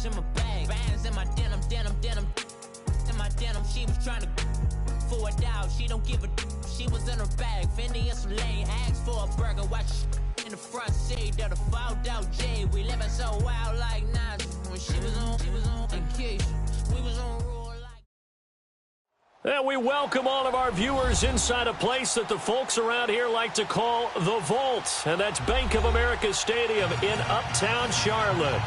in my bag, bands in my denim. In my denim, she was trying to forward out. She don't give a. She was in her bag. Fendi and some lane. Asked for a burger. Watch in the front seat of the fouled out J. We living so wild like Nas. When she was on vacation. We was on roll like. And we welcome all of our viewers inside a place that the folks around here like to call the Vault. And that's Bank of America Stadium in Uptown Charlotte.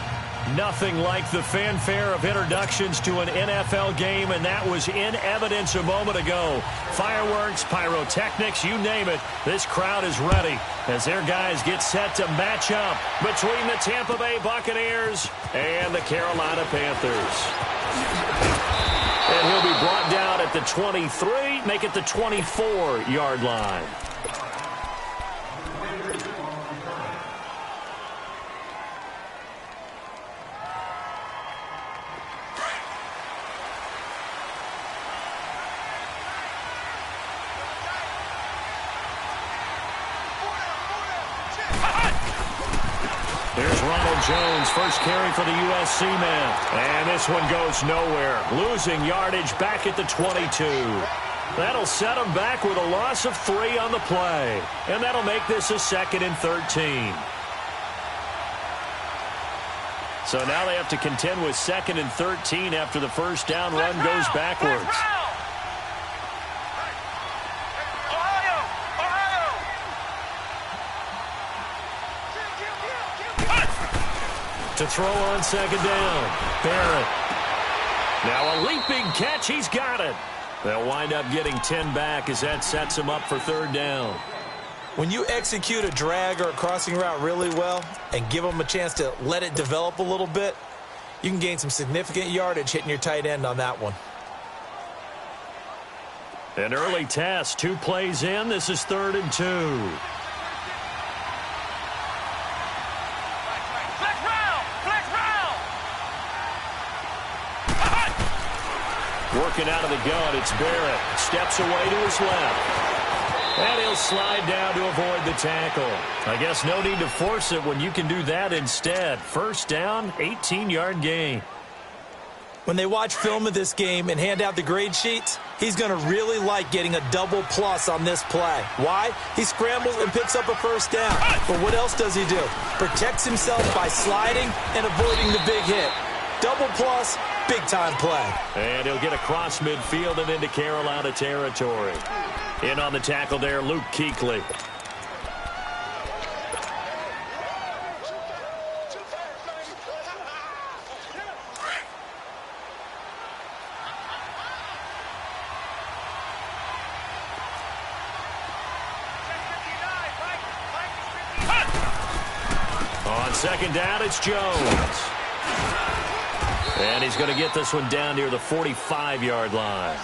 Nothing like the fanfare of introductions to an NFL game, and that was in evidence a moment ago. Fireworks, pyrotechnics, you name it, this crowd is ready as their guys get set to match up between the Tampa Bay Buccaneers and the Carolina Panthers. And he'll be brought down at the 23, make it the 24-yard line. Here's Ronald Jones, first carry for the USC man. And this one goes nowhere. Losing yardage back at the 22. That'll set them back with a loss of 3 on the play. And that'll make this a 2nd and 13. So now they have to contend with 2nd and 13 after the first down run goes backwards. To throw on 2nd down. Barrett. Now a leaping catch. He's got it. They'll wind up getting 10 back as that sets him up for 3rd down. When you execute a drag or a crossing route really well and give them a chance to let it develop a little bit, you can gain some significant yardage hitting your tight end on that one. An early test. 2 plays in. This is 3rd and 2. Working out of the gun, it's Barrett. Steps away to his left. And he'll slide down to avoid the tackle. I guess no need to force it when you can do that instead. First down, 18-yard gain. When they watch film of this game and hand out the grade sheets, he's going to really like getting a double plus on this play. Why? He scrambles and picks up a first down. But what else does he do? Protects himself by sliding and avoiding the big hit. Double plus, big-time play. And he'll get across midfield and into Carolina territory. In on the tackle there, Luke Kuechly. On 2nd down, it's Jones. And he's going to get this one down near the 45-yard line.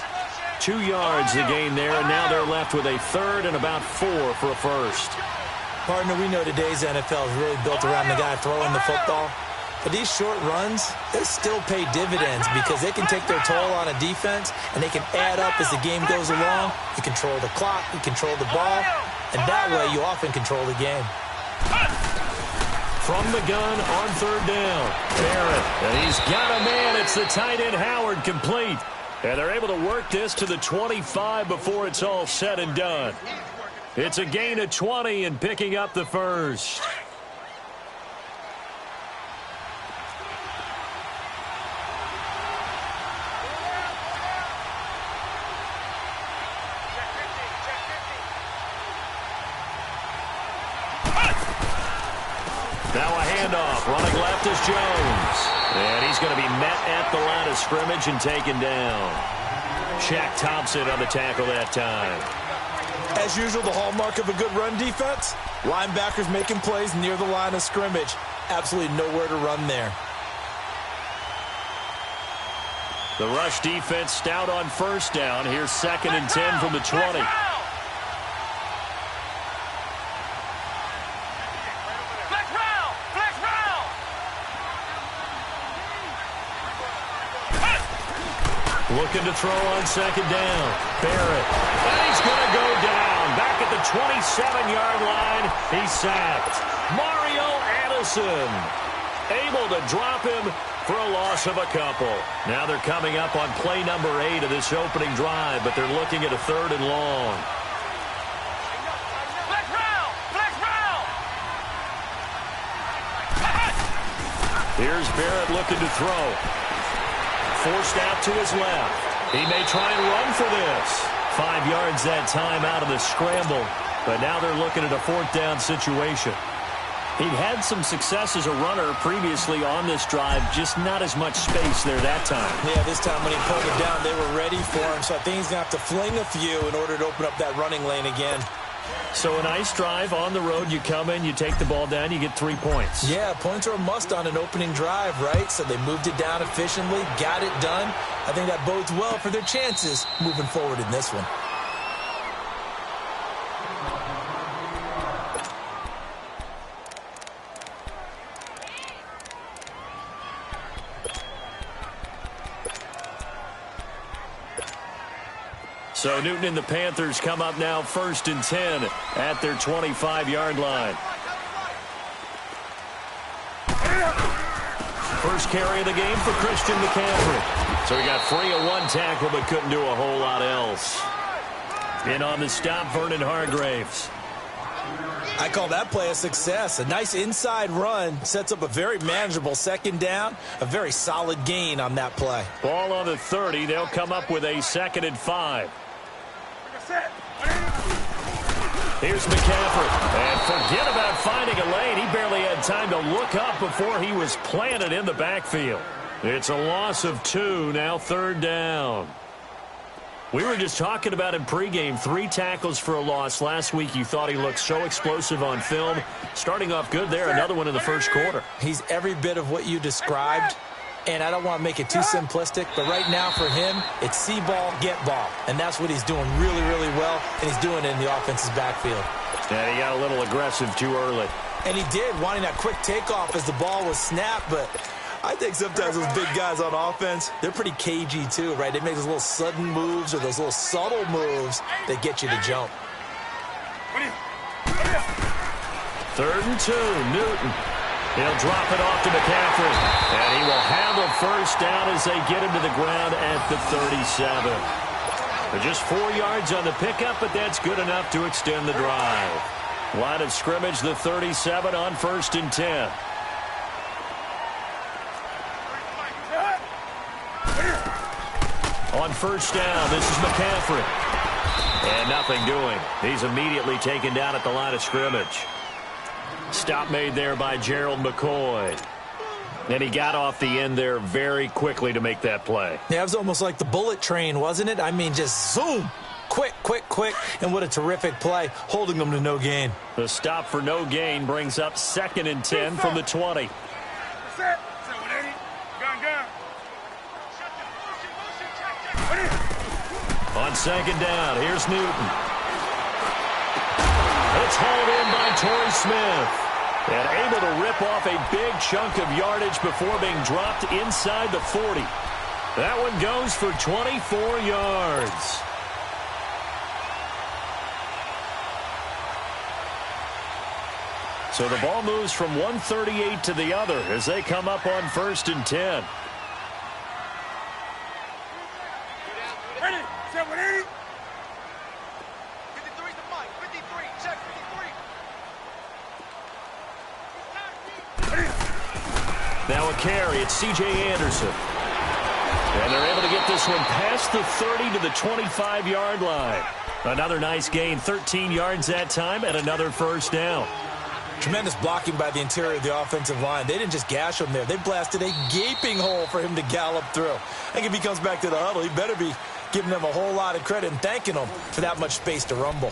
2 yards the gain there, and now they're left with a 3rd and about 4 for a first. Partner, we know today's NFL is really built around the guy throwing the football. But these short runs, they still pay dividends because they can take their toll on a defense, and they can add up as the game goes along. You control the clock, you control the ball, and that way you often control the game. From the gun on 3rd down, Barrett. And he's got a man. It's the tight end Howard complete. And they're able to work this to the 25 before it's all said and done. It's a gain of 20 and picking up the first. Now a handoff. Running left is Jones. And he's going to be met at the line of scrimmage and taken down. Shaq Thompson on the tackle that time. As usual, the hallmark of a good run defense, linebackers making plays near the line of scrimmage. Absolutely nowhere to run there. The rush defense stout on 1st down. Here's 2nd and 10 from the 20. Looking to throw on 2nd down. Barrett. And he's going to go down. Back at the 27-yard line. He's sacked. Mario Addison. able to drop him for a loss of a couple. Now they're coming up on play number 8 of this opening drive, but they're looking at a 3rd and long. Here's Barrett looking to throw. Forced out to his left. He may try and run for this. 5 yards that time out of the scramble, but now they're looking at a 4th down situation. He'd had some success as a runner previously on this drive, just not as much space there that time. Yeah, this time when he pulled it down, they were ready for him, so I think he's going to have to fling a few in order to open up that running lane again. So a nice drive on the road. You come in, you take the ball down, you get 3 points. Yeah, points are a must on an opening drive, right? So they moved it down efficiently, got it done. I think that bodes well for their chances moving forward in this one. So Newton and the Panthers come up now 1st and 10 at their 25-yard line. First carry of the game for Christian McCaffrey. So he got free of 1 tackle but couldn't do a whole lot else. In on the stop, Vernon Hargreaves. I call that play a success. A nice inside run sets up a very manageable 2nd down. A very solid gain on that play. Ball on the 30. They'll come up with a 2nd and 5. Here's McCaffrey. And forget about finding a lane. He barely had time to look up before he was planted in the backfield. It's a loss of 2, now 3rd down. We were just talking about in pregame, 3 tackles for a loss. Last week you thought he looked so explosive on film. Starting off good there, another one in the 1st quarter. He's every bit of what you described. And I don't want to make it too simplistic, but right now for him, it's see ball, get ball. And that's what he's doing really, really well, and he's doing it in the offense's backfield. And he got a little aggressive too early. And he did, wanting that quick takeoff as the ball was snapped, but I think sometimes those big guys on offense, they're pretty cagey too, right? They make those little sudden moves or those little subtle moves that get you to jump. 3rd and 2, Newton. He'll drop it off to McCaffrey. And he will have a 1st down as they get him to the ground at the 37. But just 4 yards on the pickup, but that's good enough to extend the drive. Line of scrimmage, the 37 on 1st and 10. On 1st down, this is McCaffrey. And nothing doing. He's immediately taken down at the line of scrimmage. Stop made there by Gerald McCoy. And he got off the end there very quickly to make that play. Yeah, it was almost like the bullet train, wasn't it? I mean, just zoom. Quick, quick, quick. And what a terrific play, holding them to no gain. The stop for no gain brings up 2nd and 10 from the 20. On 2nd down, here's Newton. It's hauled in by Torrey Smith. And able to rip off a big chunk of yardage before being dropped inside the 40. That one goes for 24 yards. So the ball moves from 138 to the other as they come up on 1st and 10. Now a carry, it's C.J. Anderson. And they're able to get this one past the 30 to the 25-yard line. Another nice gain, 13 yards that time, and another 1st down. Tremendous blocking by the interior of the offensive line. They didn't just gash him there. They blasted a gaping hole for him to gallop through. I think if he comes back to the huddle, he better be giving them a whole lot of credit and thanking them for that much space to rumble.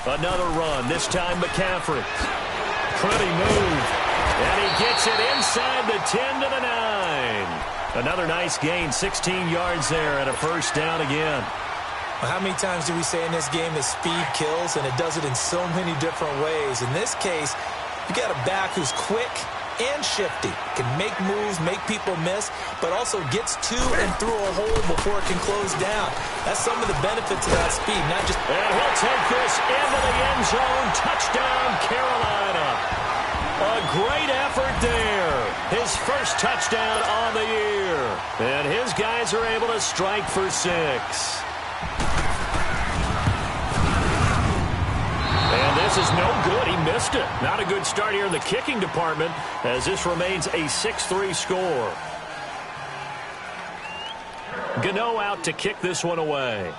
Another run, this time McCaffrey. Pretty move. And he gets it inside the 10 to the 9. Another nice gain, 16 yards there and a 1st down again. Well, how many times do we say in this game that speed kills, and it does it in so many different ways? In this case, You got a back who's quick and shifty, can make moves, make people miss, but also gets to and through a hole before it can close down. That's some of the benefits of that speed, not just... And he'll take this into the end zone. Touchdown, Carolina. A great effort there. His first touchdown on the year. And his guys are able to strike for 6. And this is no good. He missed it. Not a good start here in the kicking department as this remains a 6-3 score. Gano out to kick this one away.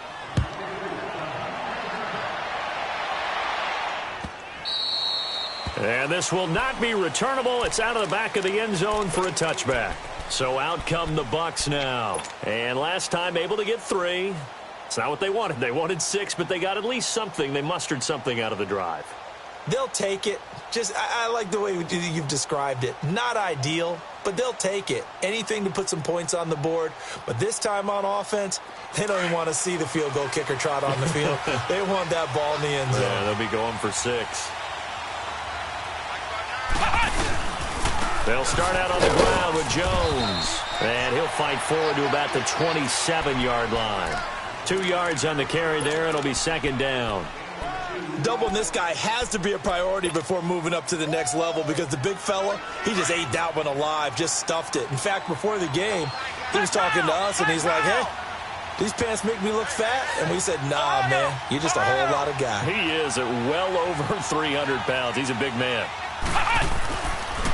And this will not be returnable. It's out of the back of the end zone for a touchback. So out come the Bucs now. And last time able to get 3. It's not what they wanted. They wanted 6, but they got at least something. They mustered something out of the drive. They'll take it. I like the way you've described it. Not ideal, but they'll take it. Anything to put some points on the board. But this time on offense, they don't even want to see the field goal kicker trot on the field. They want that ball in the end zone. Yeah, they'll be going for 6. They'll start out on the ground with Jones. And he'll fight forward to about the 27-yard line. 2 yards on the carry there. It'll be second down. Doubling this guy has to be a priority before moving up to the next level because the big fella, he just ate that one alive, just stuffed it. In fact, before the game, he was talking to us, and he's like, hey, these pants make me look fat? And we said, nah, man, you're just a whole lot of guy. He is at well over 300 pounds. He's a big man.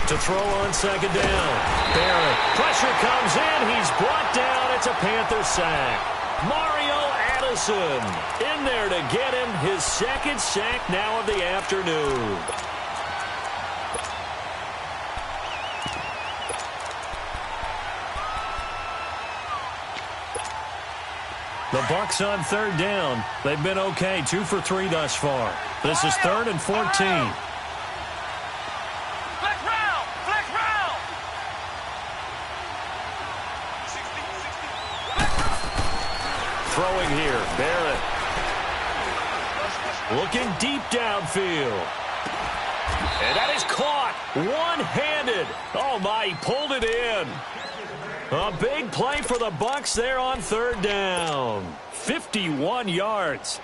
To throw on second down. Barrett. Pressure comes in. He's brought down. It's a Panther sack. Mario Addison in there to get him his second sack now of the afternoon. The Bucs on third down. They've been okay. 2 for 3 thus far. This is 3rd and 14. Throwing here, Barrett. Looking deep downfield. And that is caught one-handed. Oh, my, he pulled it in. A big play for the Bucs there on third down. 51 yards.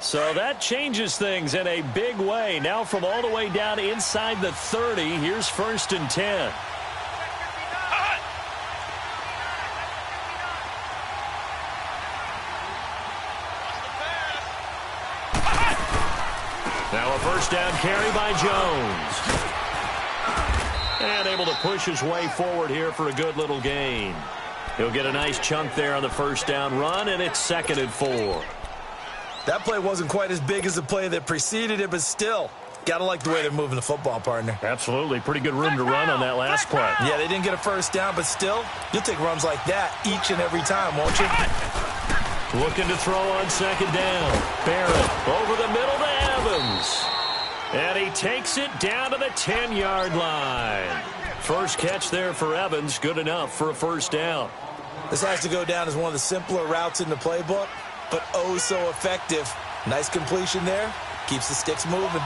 So that changes things in a big way. Now from all the way down inside the 30, here's 1st and 10. Now a first down carry by Jones. And able to push his way forward here for a good little gain. He'll get a nice chunk there on the first down run, and it's 2nd and 4. That play wasn't quite as big as the play that preceded it, but still, got to like the way they're moving the football, partner. Absolutely. Pretty good room to run on that last play. Yeah, they didn't get a first down, but still, you'll take runs like that each and every time, won't you? Looking to throw on second down. Barrett over the middle to Evans. And he takes it down to the 10-yard line. First catch there for Evans. Good enough for a first down. This has to go down as one of the simpler routes in the playbook, but oh so effective. Nice completion there. Keeps the sticks moving.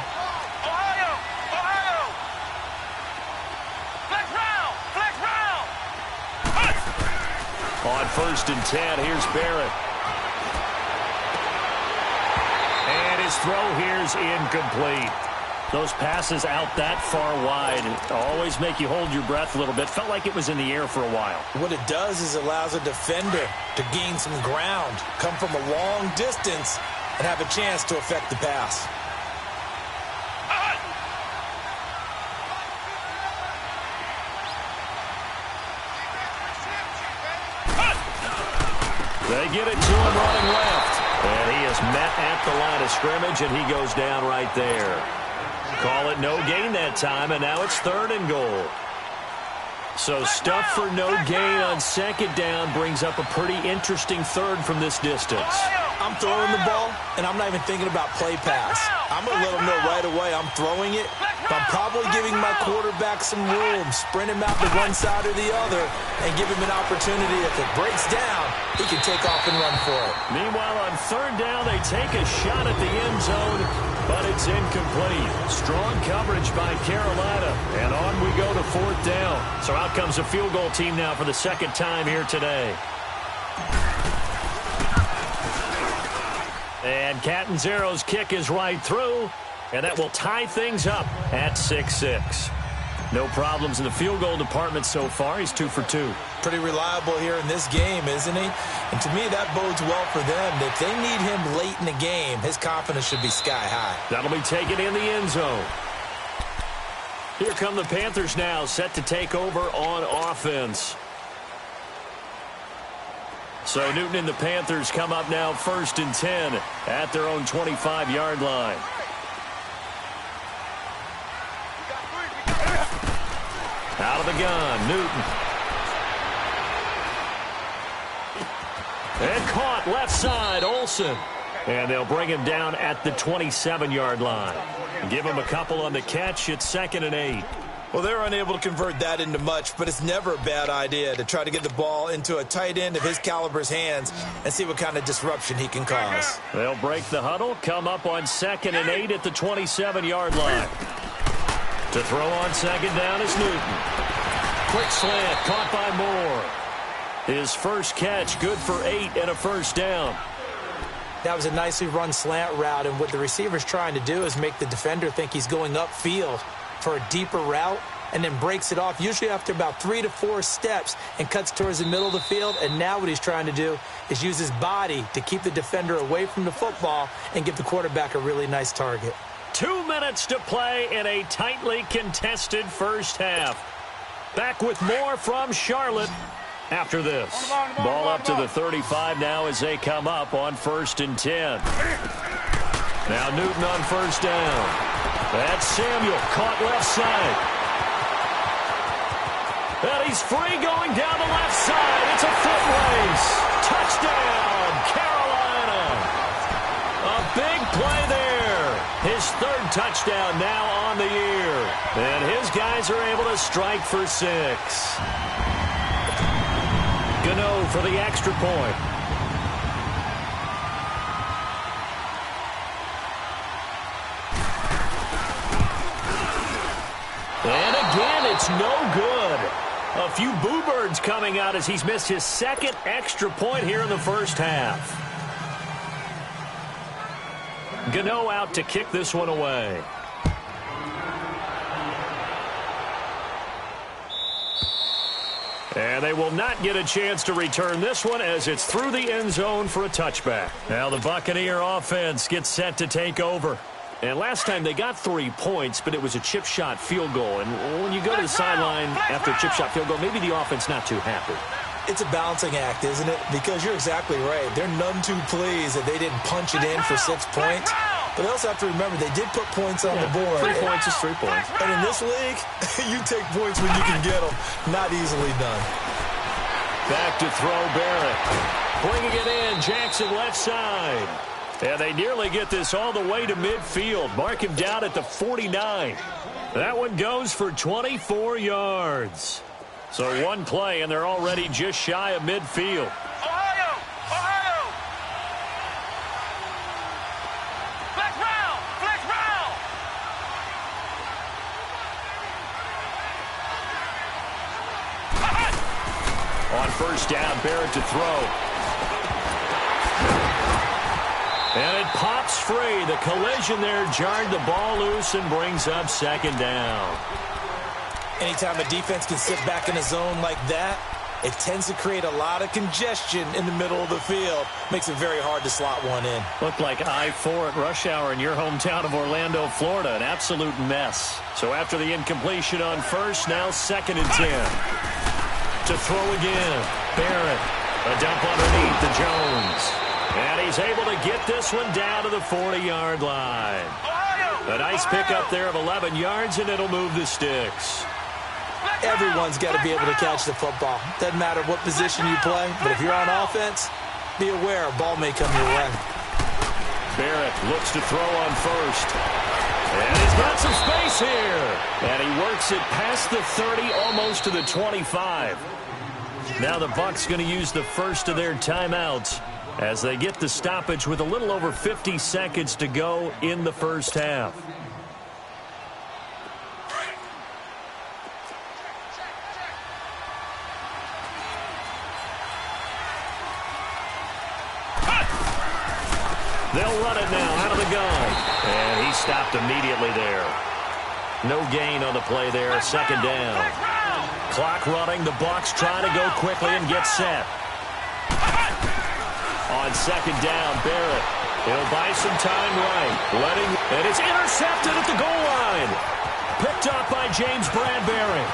On 1st and 10, here's Barrett. And his throw here's incomplete. Those passes out that far wide always make you hold your breath a little bit. Felt like it was in the air for a while. What it does is allows a defender to gain some ground, come from a long distance, and have a chance to affect the pass. They get it to him running left. And he is met at the line of scrimmage, and he goes down right there. Call it no gain that time, and now it's 3rd and goal. So stuff for no gain on second down brings up a pretty interesting third from this distance. I'm throwing the ball, and I'm not even thinking about play pass. I'm going to let them know right away I'm throwing it, but I'm probably giving my quarterback some room, sprint him out to one side or the other, and give him an opportunity. If it breaks down, he can take off and run for it. Meanwhile, on third down, they take a shot at the end zone, but it's incomplete. Strong coverage by Carolina, and on we go to fourth down. So out comes a field goal team now for the second time here today. And Catanzaro's kick is right through, and that will tie things up at 6-6. No problems in the field goal department so far. He's 2 for 2. Pretty reliable here in this game, isn't he? And to me, that bodes well for them. If they need him late in the game, his confidence should be sky high. That'll be taken in the end zone. Here come the Panthers now, set to take over on offense. So Newton and the Panthers come up now 1st and 10 at their own 25-yard line. Out of the gun, Newton. And caught left side, Olsen. And they'll bring him down at the 27-yard line. Give him a couple on the catch. It's 2nd and 8. Well, they're unable to convert that into much, but it's never a bad idea to try to get the ball into a tight end of his caliber's hands and see what kind of disruption he can cause. They'll break the huddle, come up on 2nd and 8 at the 27-yard line. To throw on 2nd down is Newton. Quick slant, caught by Moore. His first catch, good for 8 and a first down. That was a nicely run slant route, and what the receiver's trying to do is make the defender think he's going upfield for a deeper route, and then breaks it off, usually after about 3 to 4 steps, and cuts towards the middle of the field. And now what he's trying to do is use his body to keep the defender away from the football and give the quarterback a really nice target. 2 minutes to play in a tightly contested first half. Back with more from Charlotte after this. Ball up to the 35 now as they come up on 1st and 10. Now Newton on first down. That's Samuel, caught left side. And he's free going down the left side. It's a foot race. Touchdown, Carolina. A big play there. His 3rd touchdown now on the year. And his guys are able to strike for 6. Gano for the extra point. And again, it's no good. A few boo birds coming out as he's missed his 2nd extra point here in the first half. Gano out to kick this one away. And they will not get a chance to return this one as it's through the end zone for a touchback. Now the Buccaneer offense gets set to take over. And last time they got 3 points, but it was a chip shot field goal. And when you go to the sideline after a chip shot field goal, maybe the offense not too happy. It's a balancing act, isn't it? Because you're exactly right. They're none too pleased that they didn't punch it in for 6 points. But they also have to remember they did put points on the board. 3 points is 3 points. And in this league, you take points when you can get them. Not easily done. Back to throw Barrett. Bringing it in, Jackson left side. And they nearly get this all the way to midfield. Mark him down at the 49. That one goes for 24 yards. So one play, and they're already just shy of midfield. Ohio! Ohio! Flex round! Flex round! On first down, Barrett to throw. And it pops free. The collision there jarred the ball loose and brings up 2nd down. Anytime a defense can sit back in a zone like that, it tends to create a lot of congestion in the middle of the field. Makes it very hard to slot one in. Looked like I-4 at rush hour in your hometown of Orlando, Florida. An absolute mess. So after the incompletion on first, now 2nd and 10. To throw again. Barrett. A dump underneath to Jones. And he's able to get this one down to the 40-yard line. A nice pickup there of 11 yards, and it'll move the sticks. Everyone's got to be able to catch the football. Doesn't matter what position you play, but if you're on offense, be aware a ball may come your way. Barrett looks to throw on first. And he's got some space here. And he works it past the 30, almost to the 25. Now the Bucs going to use the first of their timeouts as they get the stoppage with a little over 50 seconds to go in the first half. They'll run it now out of the gun. And he stopped immediately there. No gain on the play there. Second down. Clock running. The Bucs try to go quickly and get set. On second down, Barrett. He'll buy some time right. And it's intercepted at the goal line. Picked up by James Bradbury.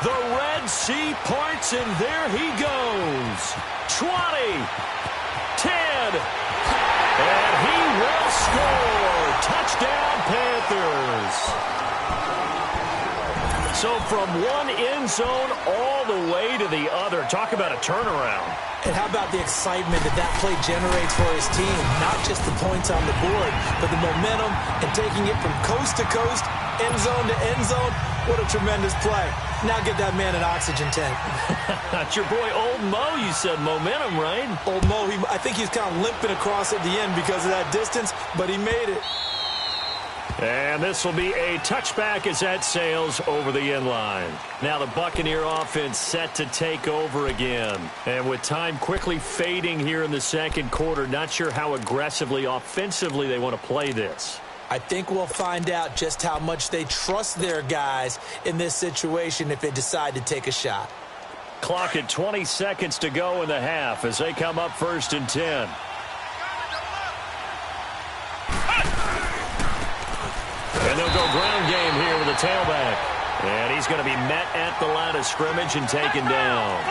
The Red Sea parts, and there he goes. 20, 10, and he will score. Touchdown, Panthers. So from one end zone all the way to the other. Talk about a turnaround. And how about the excitement that play generates for his team? Not just the points on the board, but the momentum and taking it from coast to coast, end zone to end zone. What a tremendous play. Now get that man an oxygen tank. That's your boy Old Mo. You said momentum, right? Old Mo, I think he's kind of limping across at the end because of that distance, but he made it. And this will be a touchback as that sails over the end line. Now the Buccaneer offense set to take over again. And with time quickly fading here in the second quarter, not sure how aggressively, offensively they want to play this. I think we'll find out just how much they trust their guys in this situation if they decide to take a shot. Clock at 20 seconds to go in the half as they come up 1st and 10. And they'll go ground game here with a tailback. And he's going to be met at the line of scrimmage and taken down.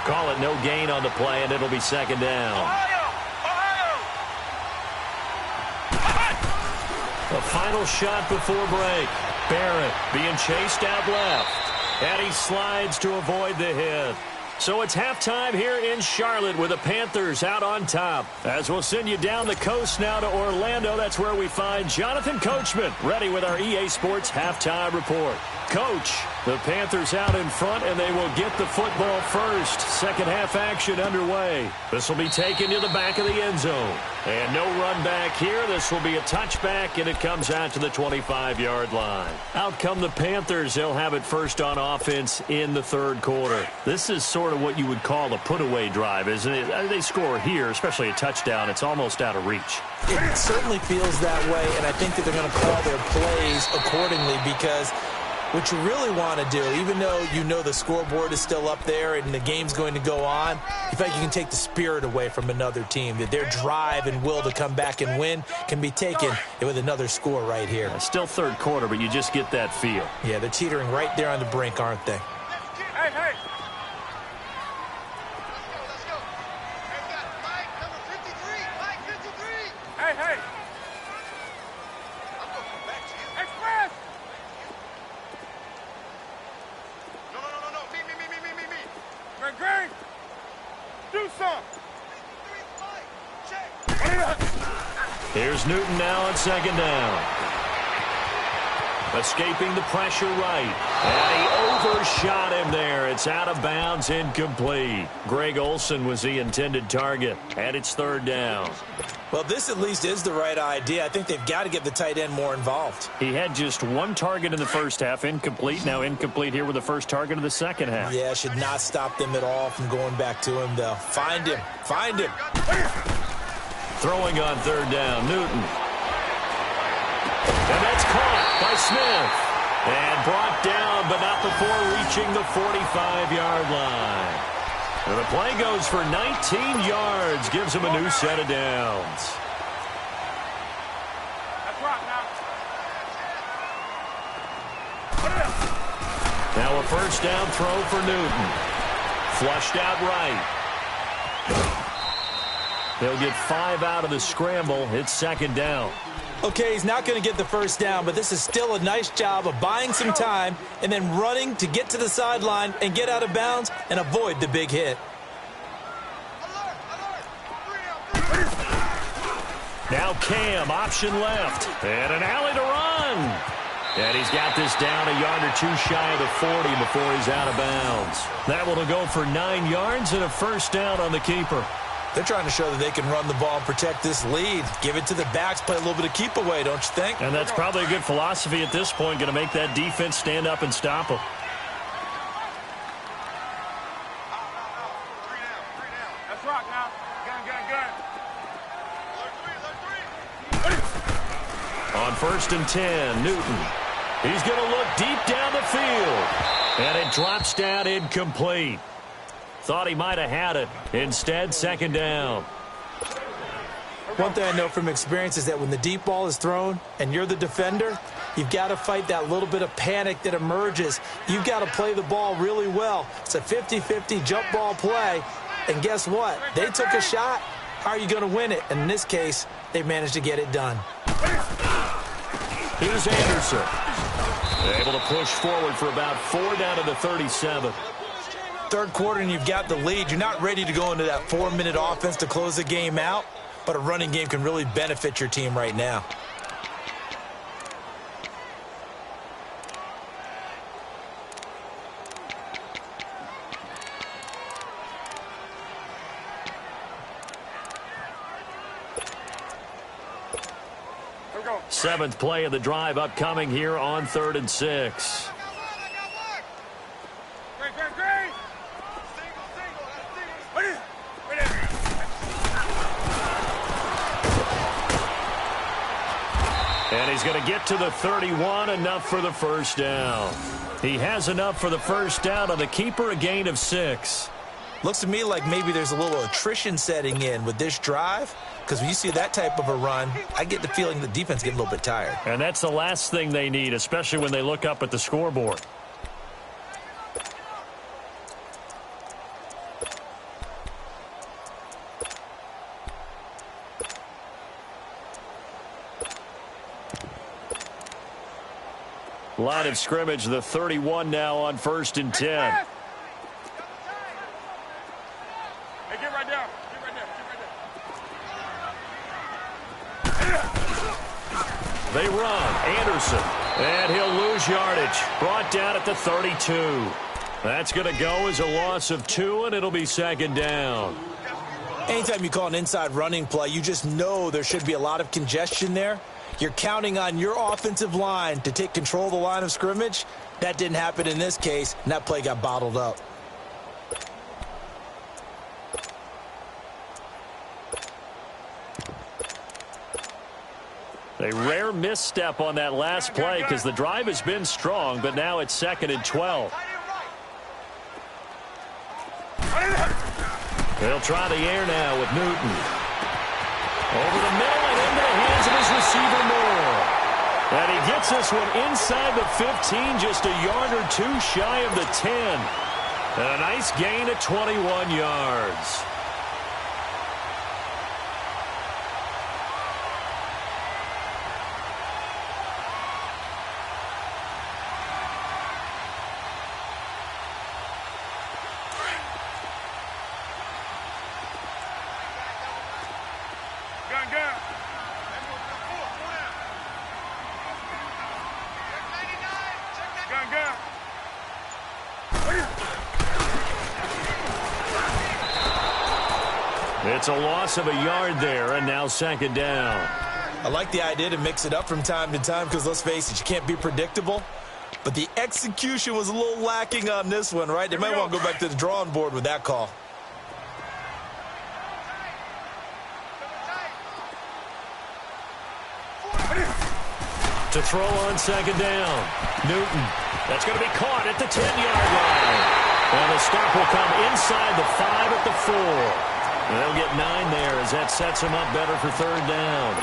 Call it no gain on the play, and it'll be second down. A final shot before break. Barrett being chased out left. And he slides to avoid the hit. So it's halftime here in Charlotte with the Panthers out on top. As we'll send you down the coast now to Orlando, that's where we find Jonathan Coachman ready with our EA Sports halftime report. Coach, the Panthers out in front, and they will get the football first. Second half action underway. This will be taken to the back of the end zone. And no run back here. This will be a touchback, and it comes out to the 25-yard line. Out come the Panthers. They'll have it first on offense in the third quarter. This is sort of what you would call a put-away drive, isn't it? They score here, especially a touchdown. It's almost out of reach. It certainly feels that way, and I think that they're going to call their plays accordingly because what you really want to do, even though you know the scoreboard is still up there and the game's going to go on, you feel like you can take the spirit away from another team, that their drive and will to come back and win can be taken with another score right here. Still third quarter, but you just get that feel. Yeah, they're teetering right there on the brink, aren't they? Hey, hey. Let's go. Hey, we got Mike, number 53. Mike, 53. Hey, hey. I'm going to come back to you. Express. No. Me. McGrady, do some. Check. Here's Newton now on second down. Escaping the pressure right. And he overshot him there. It's out of bounds, incomplete. Greg Olsen was the intended target. And it's third down. Well, this at least is the right idea. I think they've got to get the tight end more involved. He had just one target in the first half, incomplete. Now incomplete here with the first target of the second half. Yeah, should not stop them at all from going back to him, though. Find him. Throwing on third down, Newton. And that's caught by Smith. And brought down, but not before reaching the 45-yard line. And the play goes for 19 yards, gives him a new set of downs. Now a first down throw for Newton. Flushed out right. He'll get 5 out of the scramble. It's second down. Okay, he's not going to get the first down, but this is still a nice job of buying some time and then running to get to the sideline and get out of bounds and avoid the big hit. Now Cam, option left, and an alley to run. And he's got this down a yard or two shy of the 40 before he's out of bounds. That will go for 9 yards and a first down on the keeper. They're trying to show that they can run the ball and protect this lead. Give it to the backs, play a little bit of keep away, don't you think? And that's probably a good philosophy at this point, going to make that defense stand up and stop them. Let's rock now. Gun. On 1st and 10, Newton. He's going to look deep down the field. And it drops down incomplete. Thought he might have had it. Instead, 2nd down. One thing I know from experience is that when the deep ball is thrown and you're the defender, you've got to fight that little bit of panic that emerges. You've got to play the ball really well. It's a 50-50 jump ball play. And guess what? They took a shot. How are you going to win it? And in this case, they managed to get it done. Here's Anderson. Able to push forward for about 4 down to the 37. Third quarter and you've got the lead. You're not ready to go into that 4-minute offense to close the game out, but a running game can really benefit your team right now. Seventh play of the drive upcoming here on 3rd and 6. And he's going to get to the 31, enough for the first down. He has enough for the first down on the keeper, a gain of 6. Looks to me like maybe there's a little attrition setting in with this drive, because when you see that type of a run, I get the feeling the defense gets a little bit tired. And that's the last thing they need, especially when they look up at the scoreboard. Line of scrimmage, the 31 now on 1st and 10. Hey, get right down. They run. Anderson. And he'll lose yardage. Brought down at the 32. That's going to go as a loss of 2, and it'll be 2nd down. Anytime you call an inside running play, you just know there should be a lot of congestion there. You're counting on your offensive line to take control of the line of scrimmage. That didn't happen in this case, and that play got bottled up. A rare misstep on that last play because the drive has been strong, but now it's 2nd and 12. They'll try the air now with Newton. Over the middle and into the hands of his receiver Moore. And he gets this one inside the 15, just a yard or 2 shy of the 10. And a nice gain of 21 yards. It's a loss of a yard there, and now 2nd down. I like the idea to mix it up from time to time because, let's face it, you can't be predictable. But the execution was a little lacking on this one, right? They might want to go back to the drawing board with that call. To throw on 2nd down. Newton. That's going to be caught at the 10-yard line. And the stop will come inside the 5 at the 4. They'll get 9 there as that sets them up better for 3rd down.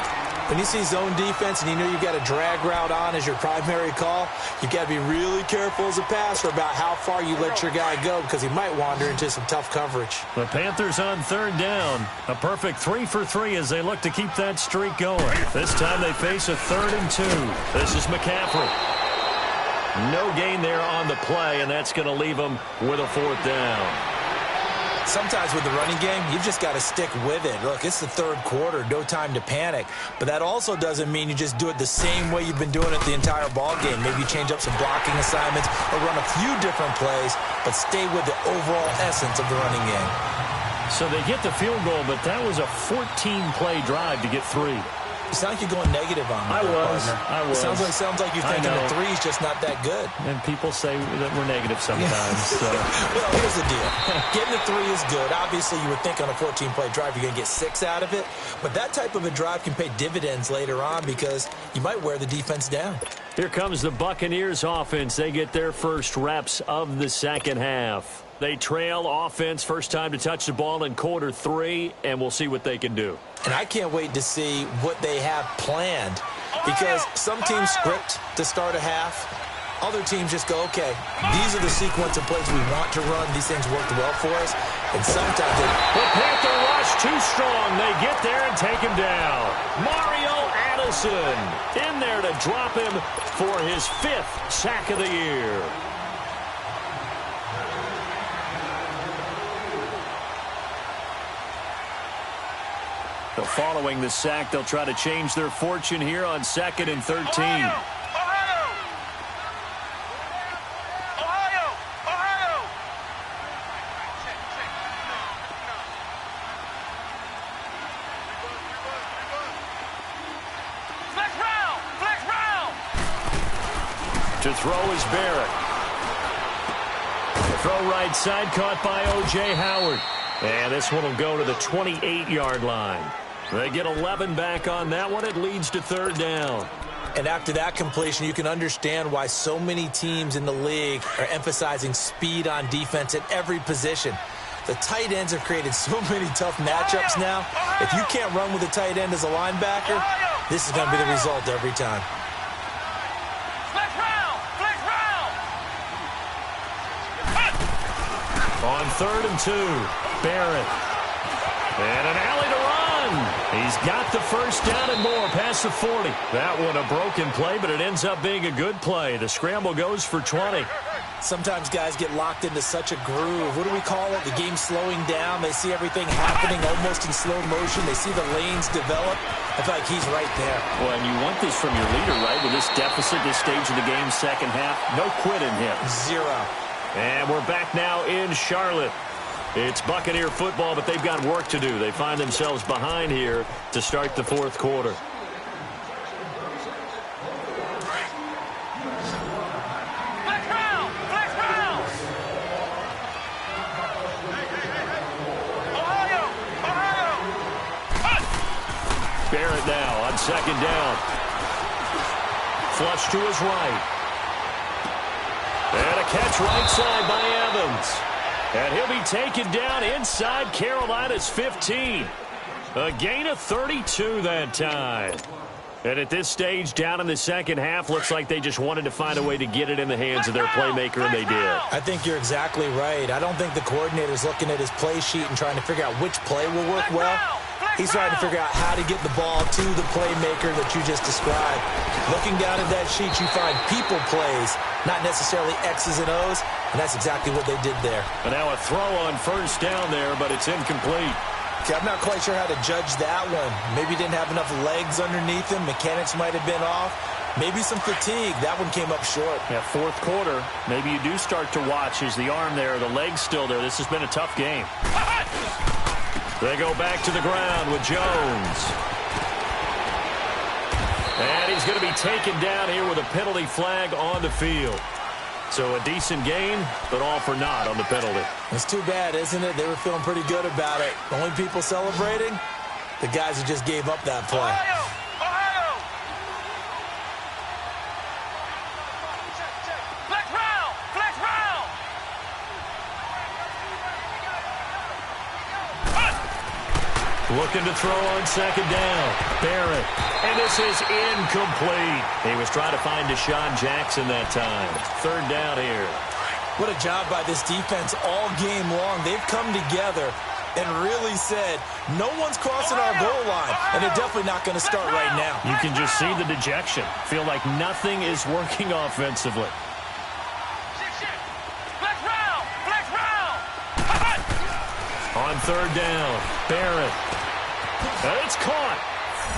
When you see zone defense and you know you've got a drag route on as your primary call, you've got to be really careful as a passer about how far you let your guy go because he might wander into some tough coverage. The Panthers on 3rd down. A perfect 3 for 3 as they look to keep that streak going. This time they face a 3rd and 2. This is McCaffrey. No gain there on the play, and that's going to leave them with a 4th down. Sometimes with the running game, you've just got to stick with it. Look, it's the third quarter, no time to panic. But that also doesn't mean you just do it the same way you've been doing it the entire ball game. Maybe you change up some blocking assignments or run a few different plays, but stay with the overall essence of the running game. So they get the field goal, but that was a 14-play drive to get 3. You sound like you're going negative on me. I was. Sounds like you're thinking the 3's just not that good. And people say that we're negative sometimes. So. Well, here's the deal. Getting the 3 is good. Obviously, you would think on a 14-play drive you're going to get 6 out of it. But that type of a drive can pay dividends later on because you might wear the defense down. Here comes the Buccaneers offense. They get their first reps of the second half. They trail offense, first time to touch the ball in quarter 3, and we'll see what they can do. And I can't wait to see what they have planned because some teams script to start a half. Other teams just go, okay, these are the sequence of plays we want to run. These things worked well for us. And sometimes the Panther rush too strong. They get there and take him down. Mario Addison in there to drop him for his 5th sack of the year. So following the sack, they'll try to change their fortune here on 2nd and 13. Ohio! Flex round! To throw is Barrett. The throw right side caught by O.J. Howard. And this one will go to the 28-yard line. They get 11 back on that one. It leads to 3rd down. And after that completion, you can understand why so many teams in the league are emphasizing speed on defense at every position. The tight ends have created so many tough matchups now. If you can't run with a tight end as a linebacker, this is going to be the result every time. Flex round! On 3rd and 2, Barrett. And an alley to run. He's got the first down and more past the 40. That one a broken play, but it ends up being a good play. The scramble goes for 20. Sometimes guys get locked into such a groove. What do we call it? The game slowing down. They see everything happening almost in slow motion. They see the lanes develop. I feel like he's right there. Well, and you want this from your leader, right? With this deficit, this stage of the game, second half, no quit in him. 0. And we're back now in Charlotte. It's Buccaneer football, but they've got work to do. They find themselves behind here to start the 4th quarter. Flex round! Ohio! Barrett now on 2nd down. Flush to his right. And a catch right side by Evans. And he'll be taken down inside Carolina's 15. A gain of 32 that time. And at this stage, down in the second half, looks like they just wanted to find a way to get it in the hands of their playmaker, and they did. I think you're exactly right. I don't think the coordinator's looking at his play sheet and trying to figure out which play will work well. He's trying to figure out how to get the ball to the playmaker that you just described. Looking down at that sheet, you find people plays, not necessarily X's and O's, and that's exactly what they did there. And now a throw on first down there, but it's incomplete. Okay, I'm not quite sure how to judge that one. Maybe he didn't have enough legs underneath him. Mechanics might have been off. Maybe some fatigue. That one came up short. Yeah, 4th quarter. Maybe you do start to watch. Is the arm there, the leg's still there? This has been a tough game. They go back to the ground with Jones. And he's going to be taken down here with a penalty flag on the field. So a decent game, but all for naught on the penalty. It's too bad, isn't it? They were feeling pretty good about it. The only people celebrating, the guys who just gave up that play. Ohio! Flex round! Looking to throw on 2nd down. Barrett. And this is incomplete. He was trying to find Deshaun Jackson that time. 3rd down here. What a job by this defense all game long. They've come together and really said, no one's crossing our goal line, and they're definitely not going to start right now. You can just see the dejection. Feel like nothing is working offensively. on third down. Barrett. And it's caught.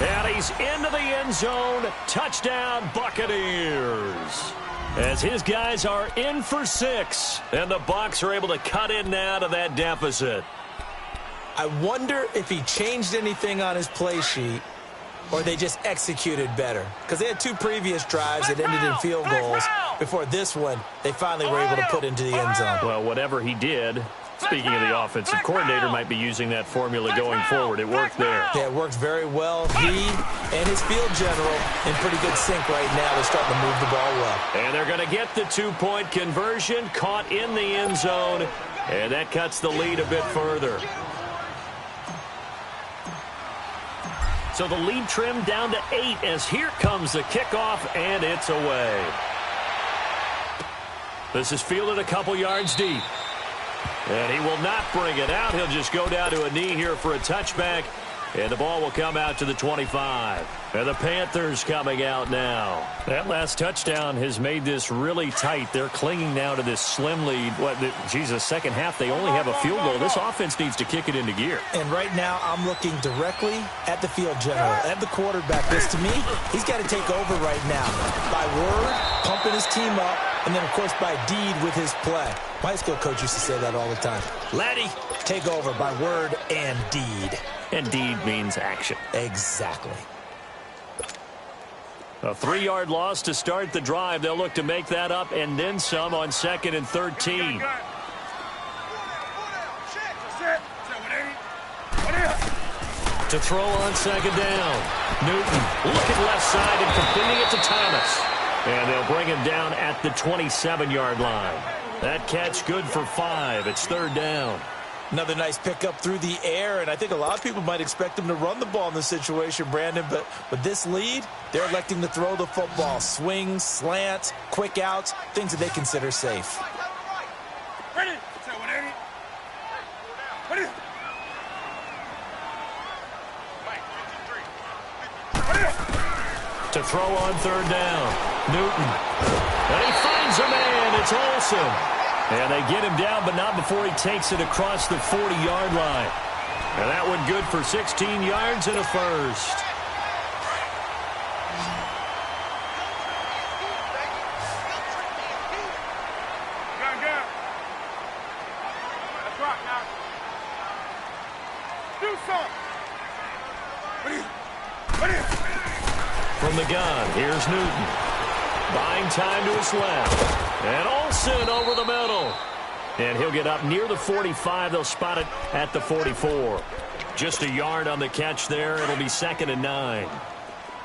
And he's into the end zone. Touchdown, Buccaneers. As his guys are in for 6. And the Bucs are able to cut in now to that deficit. I wonder if he changed anything on his play sheet or they just executed better. Because they had 2 previous drives that ended in field goals. Before this one, they finally were able to put into the end zone. Well, whatever he did, speaking of the offensive coordinator, might be using that formula going forward. It worked there. Yeah, it worked very well. He and his field general in pretty good sync right now. They're starting to move the ball well. And they're going to get the 2-point conversion, caught in the end zone, and that cuts the lead a bit further. So the lead trimmed down to 8 as here comes the kickoff, and it's away. This is fielded a couple yards deep. And he will not bring it out. He'll just go down to a knee here for a touchback. And the ball will come out to the 25. And the Panthers coming out now. That last touchdown has made this really tight. They're clinging now to this slim lead. Second half, they only have a field goal. This offense needs to kick it into gear. And right now, I'm looking directly at the field general, at the quarterback. This, to me, he's got to take over right now. By word, pumping his team up, and then, of course, by deed with his play. My high school coach used to say that all the time. Laddie, take over by word and deed. And deed means action. Exactly. A 3-yard loss to start the drive. They'll look to make that up and then some on 2nd and 13. To throw on 2nd down. Newton looking left side and completing it to Thomas. And they'll bring him down at the 27-yard line. That catch good for 5. It's 3rd down. Another nice pickup through the air, and I think a lot of people might expect him to run the ball in this situation, Brandon, but with this lead, they're electing to throw the football. Swings, slants, quick outs, things that they consider safe. Ready? Ready? To throw on 3rd down. Newton. And he finds a man. It's Olsen. And they get him down, but not before he takes it across the 40-yard line. And that one good for 16 yards and a first. That's right now. Do something. From the gun, here's Newton. Buying time to his left. And Olsen over the middle. And he'll get up near the 45. They'll spot it at the 44. Just a yard on the catch there. It'll be 2nd and 9.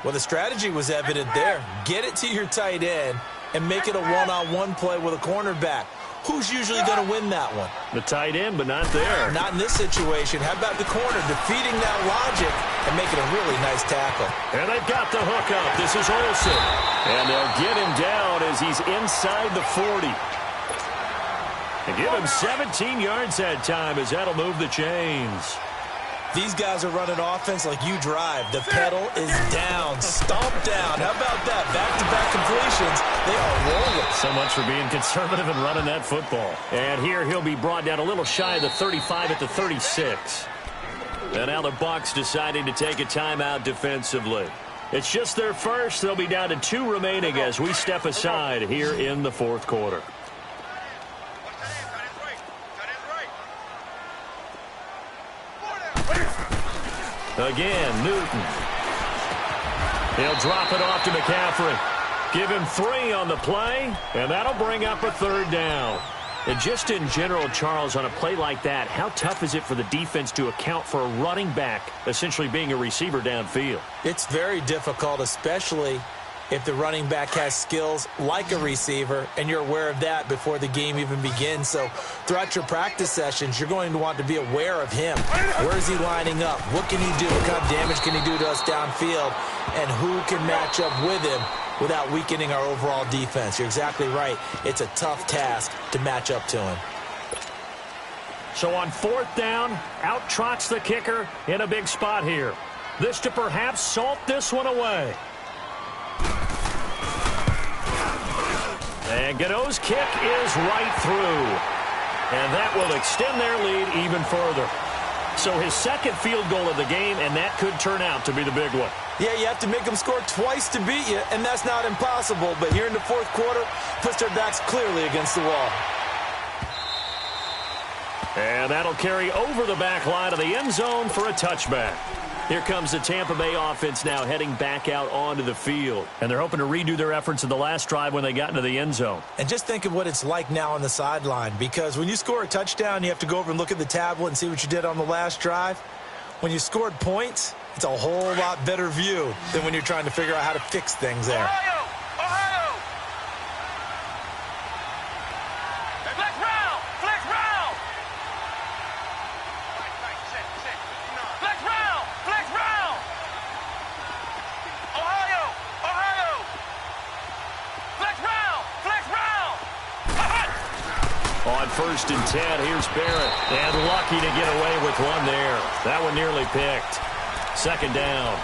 Well, the strategy was evident there. Get it to your tight end and make it a one-on-one play with a cornerback. Who's usually going to win that one? The tight end, but not there. Not in this situation. How about the corner defeating that logic and making a really nice tackle? And they've got the hook up. This is Olsen. And they'll get him down as he's inside the 40. And give him 17 yards that time as that'll move the chains. These guys are running offense like you drive. The pedal is down, stomped down. How about that? Back-to-back completions. They are rolling. So much for being conservative and running that football. And here he'll be brought down a little shy of the 35 at the 36. And now the Bucs deciding to take a timeout defensively. It's just their first. They'll be down to 2 remaining as we step aside here in the 4th quarter. Again, Newton. He'll drop it off to McCaffrey. Give him 3 on the play, and that'll bring up a 3rd down. And just in general, Charles, on a play like that, how tough is it for the defense to account for a running back essentially being a receiver downfield? It's very difficult, especially if the running back has skills like a receiver, and you're aware of that before the game even begins. So throughout your practice sessions, you're going to want to be aware of him. Where is he lining up? What can he do? What kind of damage can he do to us downfield? And who can match up with him without weakening our overall defense? You're exactly right. It's a tough task to match up to him. So on 4th down, out trots the kicker in a big spot here. This to perhaps salt this one away. And Gano's kick is right through. And that will extend their lead even further. So his second field goal of the game, and that could turn out to be the big one. Yeah, you have to make them score twice to beat you, and that's not impossible. But here in the fourth quarter, puts their backs clearly against the wall. And that'll carry over the back line of the end zone for a touchback. Here comes the Tampa Bay offense now heading back out onto the field. And they're hoping to redo their efforts in the last drive when they got into the end zone. And just think of what it's like now on the sideline, because when you score a touchdown, you have to go over and look at the tablet and see what you did on the last drive. When you scored points, it's a whole lot better view than when you're trying to figure out how to fix things there. Ohio! Ohio! Flex round! Flex round! Right, check. Flex round! Flex round! Ohio! Ohio! Flex round! Flex round! On 1st and 10, here's Barrett. And lucky to get away with one there. That one nearly picked. 2nd down.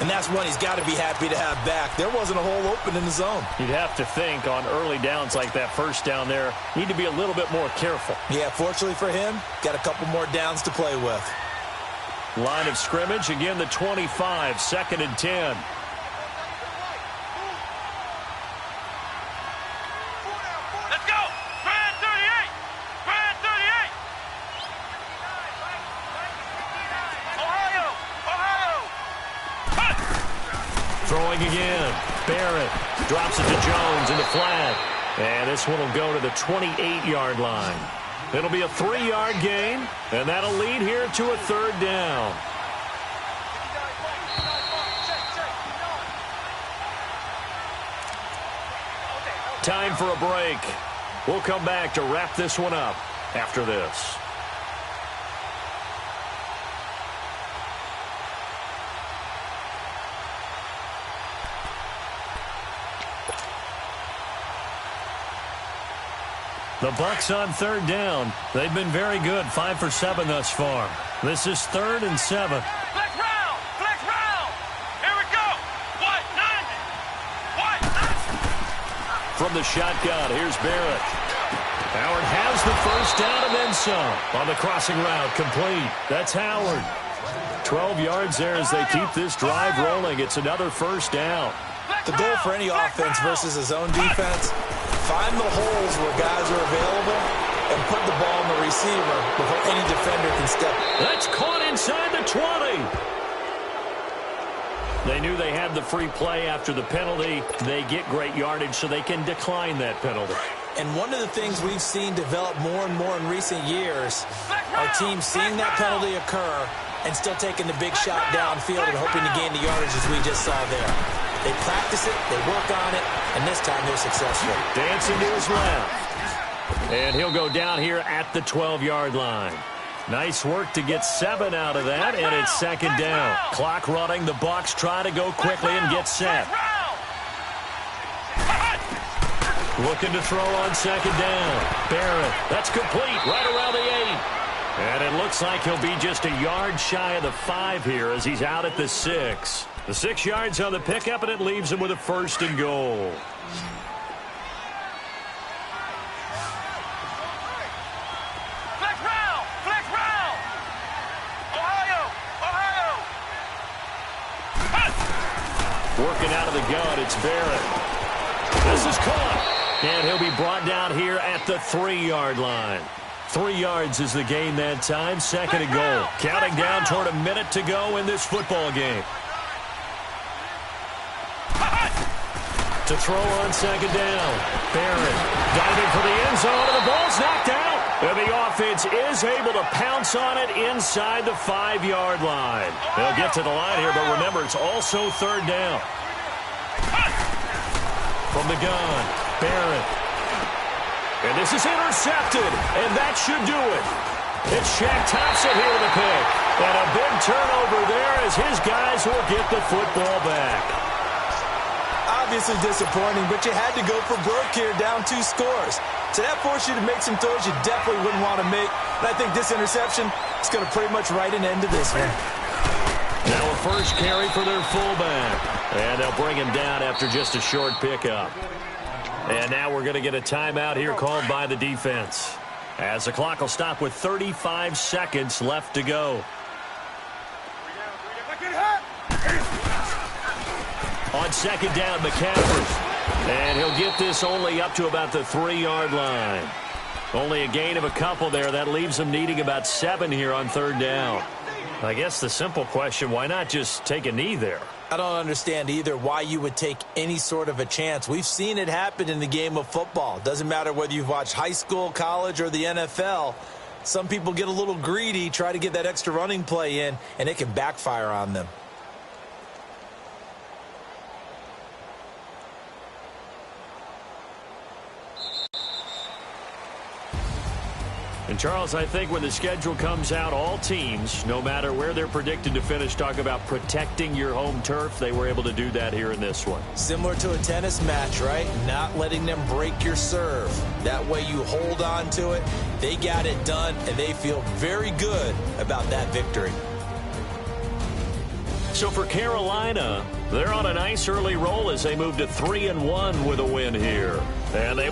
And that's one he's got to be happy to have back. There wasn't a hole open in the zone. You'd have to think on early downs like that 1st down there, need to be a little bit more careful. Yeah, fortunately for him, got a couple more downs to play with. Line of scrimmage, again the 25, 2nd and 10. Let's go! Grand 38! Grand 38! Ohio! Ohio! Throwing again. Barrett drops it to Jones in the flat. And this one will go to the 28-yard line. It'll be a 3-yard gain, and that'll lead here to a 3rd down. Time for a break. We'll come back to wrap this one up after this. The Bucs on 3rd down. They've been very good, 5 for 7 thus far. This is 3rd and 7. Flex round! Flex round! Here we go! What? 90! What? From the shotgun, here's Barrett. Howard has the 1st down and then some. On the crossing route, complete. That's Howard. 12 yards there as they keep this drive rolling. It's another 1st down. The goal for any offense versus his own defense, find the holes where guys are available and put the ball in the receiver before any defender can step. That's caught inside the 20. They knew they had the free play after the penalty. They get great yardage so they can decline that penalty. And one of the things we've seen develop more and more in recent years are teams seeing that penalty occur and still taking the big shot downfield and hoping to gain the yardage as we just saw there. They practice it, they work on it, and this time they're successful. Dancing to his left. And he'll go down here at the 12-yard line. Nice work to get 7 out of that, and it's 2nd down. Clock running. The Bucs try to go quickly and get set. Looking to throw on 2nd down. Barrett, that's complete, right around the 8. And it looks like he'll be just a yard shy of the 5 here as he's out at the 6. The 6 yards on the pickup, and it leaves him with a 1st and goal. Flex round! Flex round! Ohio! Ohio! Working out of the gun, it's Barrett. This is caught. And he'll be brought down here at the 3-yard line. 3 yards is the gain that time, 2nd and goal. Counting down toward a minute to go in this football game. To throw on 2nd down. Barrett diving for the end zone, and the ball's knocked out. And the offense is able to pounce on it inside the 5-yard line. They'll get to the line here, but remember, it's also 3rd down. From the gun, Barrett. And this is intercepted, and that should do it. It's Shaq Thompson here with a pick. And a big turnover there as his guys will get the football back. Obviously disappointing, but you had to go for broke here, down 2 scores. So that forced you to make some throws you definitely wouldn't want to make. And I think this interception is going to pretty much write an end to this one. Now a first carry for their fullback. And they'll bring him down after just a short pickup. And now we're going to get a timeout here called by the defense. As the clock will stop with 35 seconds left to go. On second down, McCaffrey. And he'll get this only up to about the 3-yard line. Only a gain of a couple there. That leaves him needing about 7 here on third down. I guess the simple question, why not just take a knee there? I don't understand either why you would take any sort of a chance. We've seen it happen in the game of football. Doesn't matter whether you've watched high school, college, or the NFL. Some people get a little greedy, try to get that extra running play in, and it can backfire on them. And, Charles, I think when the schedule comes out, all teams, no matter where they're predicted to finish, talk about protecting your home turf. They were able to do that here in this one. Similar to a tennis match, right? Not letting them break your serve. That way you hold on to it. They got it done, and they feel very good about that victory. So for Carolina, they're on a nice early roll as they move to 3-1 with a win here. And they